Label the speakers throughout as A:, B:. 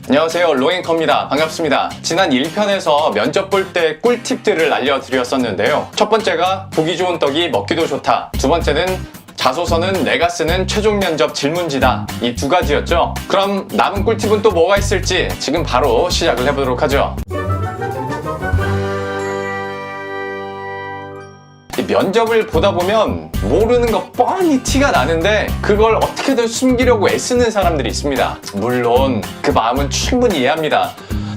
A: 안녕하세요, 로앵커입니다. 반갑습니다. 지난 1편에서 면접 볼 때 꿀팁들을 알려드렸었는데요. 첫 번째가 보기 좋은 떡이 먹기도 좋다. 두 번째는 자소서는 내가 쓰는 최종 면접 질문지다. 이 두 가지였죠. 그럼 남은 꿀팁은 또 뭐가 있을지 지금 바로 시작을 해보도록 하죠. 면접을 보다 보면 모르는 거 뻔히 티가 나는데 그걸 어떻게든 숨기려고 애쓰는 사람들이 있습니다. 물론 그 마음은 충분히 이해합니다.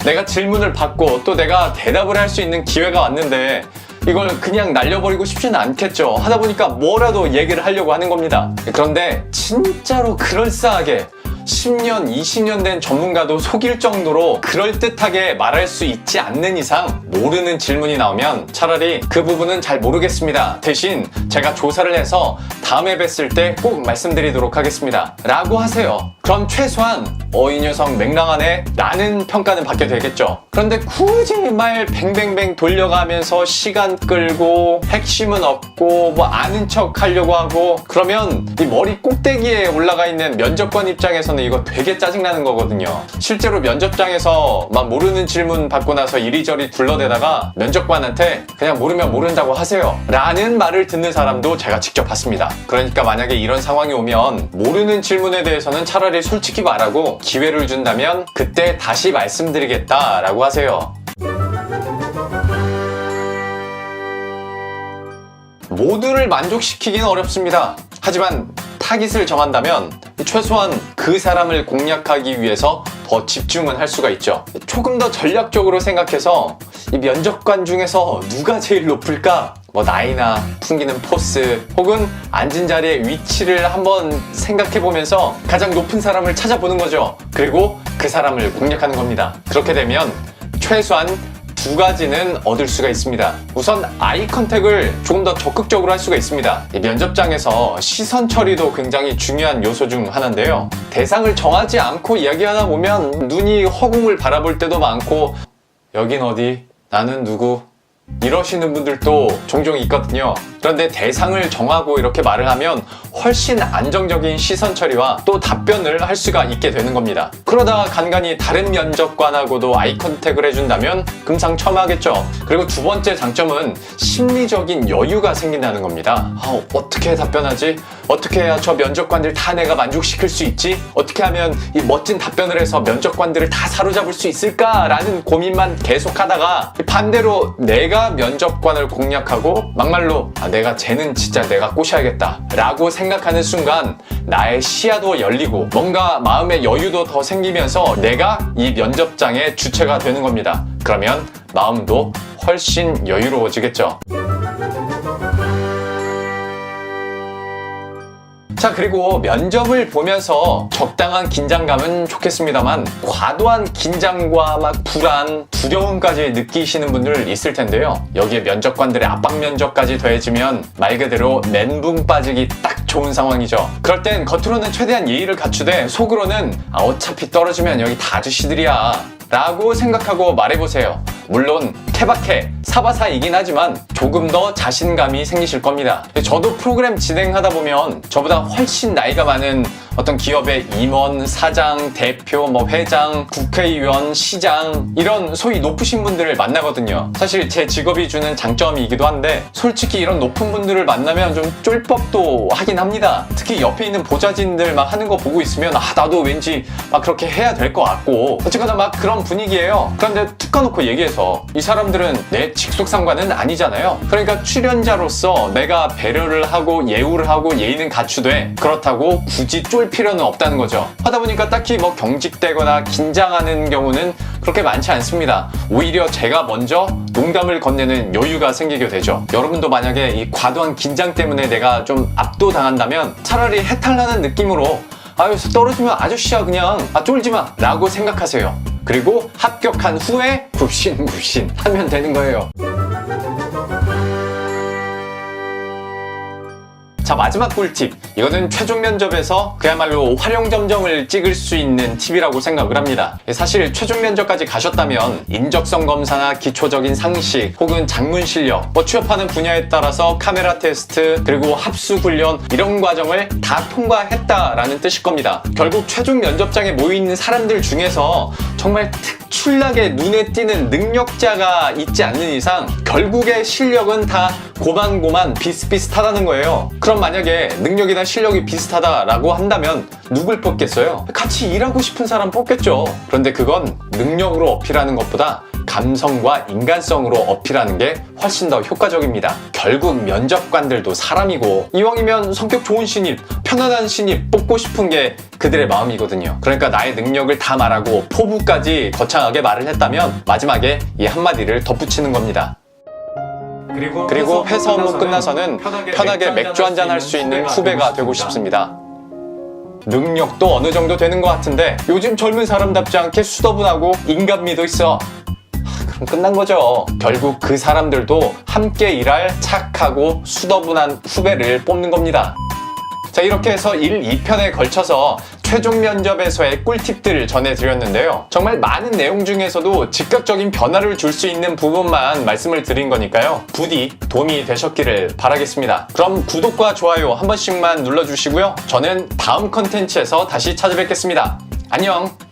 A: 내가 질문을 받고 또 내가 대답을 할 수 있는 기회가 왔는데 이걸 그냥 날려버리고 싶지는 않겠죠. 하다 보니까 뭐라도 얘기를 하려고 하는 겁니다. 그런데 진짜로 그럴싸하게 10년, 20년 된 전문가도 속일 정도로 그럴듯하게 말할 수 있지 않는 이상 모르는 질문이 나오면 차라리 그 부분은 잘 모르겠습니다. 대신 제가 조사를 해서 다음에 뵀을 때 꼭 말씀드리도록 하겠습니다. 라고 하세요. 그럼 최소한 이 녀석 맹랑하네? 라는 평가는 받게 되겠죠. 그런데 굳이 말 뱅뱅뱅 돌려가면서 시간 끌고 핵심은 없고 뭐 아는 척 하려고 하고 그러면 이 머리 꼭대기에 올라가 있는 면접관 입장에서는 이거 되게 짜증나는 거거든요. 실제로 면접장에서 막 모르는 질문 받고 나서 이리저리 둘러대다가 면접관한테 그냥 모르면 모른다고 하세요 라는 말을 듣는 사람도 제가 직접 봤습니다. 그러니까 만약에 이런 상황이 오면 모르는 질문에 대해서는 차라리 솔직히 말하고 기회를 준다면 그때 다시 말씀드리겠다 라고 하세요. 모두를 만족시키기는 어렵습니다. 하지만 타깃을 정한다면 최소한 그 사람을 공략하기 위해서 더 집중은 할 수가 있죠. 조금 더 전략적으로 생각해서 이 면접관 중에서 누가 제일 높을까? 뭐 나이나 풍기는 포스 혹은 앉은 자리의 위치를 한번 생각해보면서 가장 높은 사람을 찾아보는 거죠. 그리고 그 사람을 공략하는 겁니다. 그렇게 되면 최소한 두 가지는 얻을 수가 있습니다. 우선 아이 컨택을 조금 더 적극적으로 할 수가 있습니다. 이 면접장에서 시선 처리도 굉장히 중요한 요소 중 하나인데요. 대상을 정하지 않고 이야기하다 보면 눈이 허공을 바라볼 때도 많고 여긴 어디? 나는 누구? 이러시는 분들도 종종 있거든요. 그런데 대상을 정하고 이렇게 말을 하면 훨씬 안정적인 시선 처리와 또 답변을 할 수가 있게 되는 겁니다. 그러다가 간간히 다른 면접관하고도 아이 컨택을 해준다면 금상첨화겠죠. 그리고 두 번째 장점은 심리적인 여유가 생긴다는 겁니다. 어떻게 답변하지? 어떻게 해야 저 면접관들 다 내가 만족시킬 수 있지? 어떻게 하면 이 멋진 답변을 해서 면접관들을 다 사로잡을 수 있을까라는 고민만 계속하다가 반대로 내가 면접관을 공략하고 막말로 내가 쟤는 진짜 내가 꼬셔야겠다 라고 생각하는 순간 나의 시야도 열리고 뭔가 마음의 여유도 더 생기면서 내가 이 면접장의 주체가 되는 겁니다. 그러면 마음도 훨씬 여유로워지겠죠. 자, 그리고 면접을 보면서 적당한 긴장감은 좋겠습니다만 과도한 긴장과 막 불안, 두려움까지 느끼시는 분들 있을 텐데요. 여기에 면접관들의 압박 면접까지 더해지면 말 그대로 멘붕 빠지기 딱 좋은 상황이죠. 그럴 땐 겉으로는 최대한 예의를 갖추되 속으로는 어차피 떨어지면 여기 다 아저씨들이야 라고 생각하고 말해보세요. 물론 케바케, 사바사이긴 하지만 조금 더 자신감이 생기실 겁니다. 저도 프로그램 진행하다 보면 저보다 훨씬 나이가 많은 어떤 기업의 임원, 사장, 대표, 회장, 국회의원, 시장 이런 소위 높으신 분들을 만나거든요. 사실 제 직업이 주는 장점이기도 한데 솔직히 이런 높은 분들을 만나면 좀 쫄 법도 하긴 합니다. 특히 옆에 있는 보좌진들 막 하는 거 보고 있으면 나도 왠지 막 그렇게 해야 될 것 같고 어쨌거나 막 그런 분위기예요. 그런데 툭 까놓고 얘기해서 이 사람들은 내 직속 상관은 아니잖아요. 그러니까 출연자로서 내가 배려를 하고 예우를 하고 예의는 갖추되 그렇다고 굳이 쫄 필요는 없다는 거죠. 하다 보니까 딱히 경직되거나 긴장하는 경우는 그렇게 많지 않습니다. 오히려 제가 먼저 농담을 건네는 여유가 생기게 되죠. 여러분도 만약에 이 과도한 긴장 때문에 내가 좀 압도당한다면 차라리 해탈하는 느낌으로 여기서 떨어지면 아저씨야 그냥 쫄지마 라고 생각하세요. 그리고 합격한 후에 굽신굽신 하면 되는 거예요. 자, 마지막 꿀팁. 이거는 최종 면접에서 그야말로 활용점정을 찍을 수 있는 팁이라고 생각을 합니다. 사실 최종 면접까지 가셨다면 인적성 검사나 기초적인 상식 혹은 작문 실력, 취업하는 분야에 따라서 카메라 테스트 그리고 합수 훈련 이런 과정을 다 통과했다라는 뜻일 겁니다. 결국 최종 면접장에 모여있는 사람들 중에서 정말 특출나게 눈에 띄는 능력자가 있지 않는 이상 결국에 실력은 다 고만고만 비슷비슷하다는 거예요. 그럼 만약에 능력이나 실력이 비슷하다라고 한다면 누굴 뽑겠어요? 같이 일하고 싶은 사람 뽑겠죠. 그런데 그건 능력으로 어필하는 것보다 감성과 인간성으로 어필하는 게 훨씬 더 효과적입니다. 결국 면접관들도 사람이고 이왕이면 성격 좋은 신입, 편안한 신입 뽑고 싶은 게 그들의 마음이거든요. 그러니까 나의 능력을 다 말하고 포부까지 거창하게 말을 했다면 마지막에 이 한마디를 덧붙이는 겁니다. 그리고 회사 업무 끝나서는 편하게 맥주 한잔 할 수 있는 후배가 되고 싶습니다. 능력도 어느 정도 되는 것 같은데 요즘 젊은 사람답지 않게 수더분하고 인간미도 있어. 그럼 끝난 거죠. 결국 그 사람들도 함께 일할 착하고 수더분한 후배를 뽑는 겁니다. 자, 이렇게 해서 1, 2편에 걸쳐서 최종 면접에서의 꿀팁들을 전해드렸는데요. 정말 많은 내용 중에서도 즉각적인 변화를 줄 수 있는 부분만 말씀을 드린 거니까요. 부디 도움이 되셨기를 바라겠습니다. 그럼 구독과 좋아요 한 번씩만 눌러주시고요. 저는 다음 컨텐츠에서 다시 찾아뵙겠습니다. 안녕!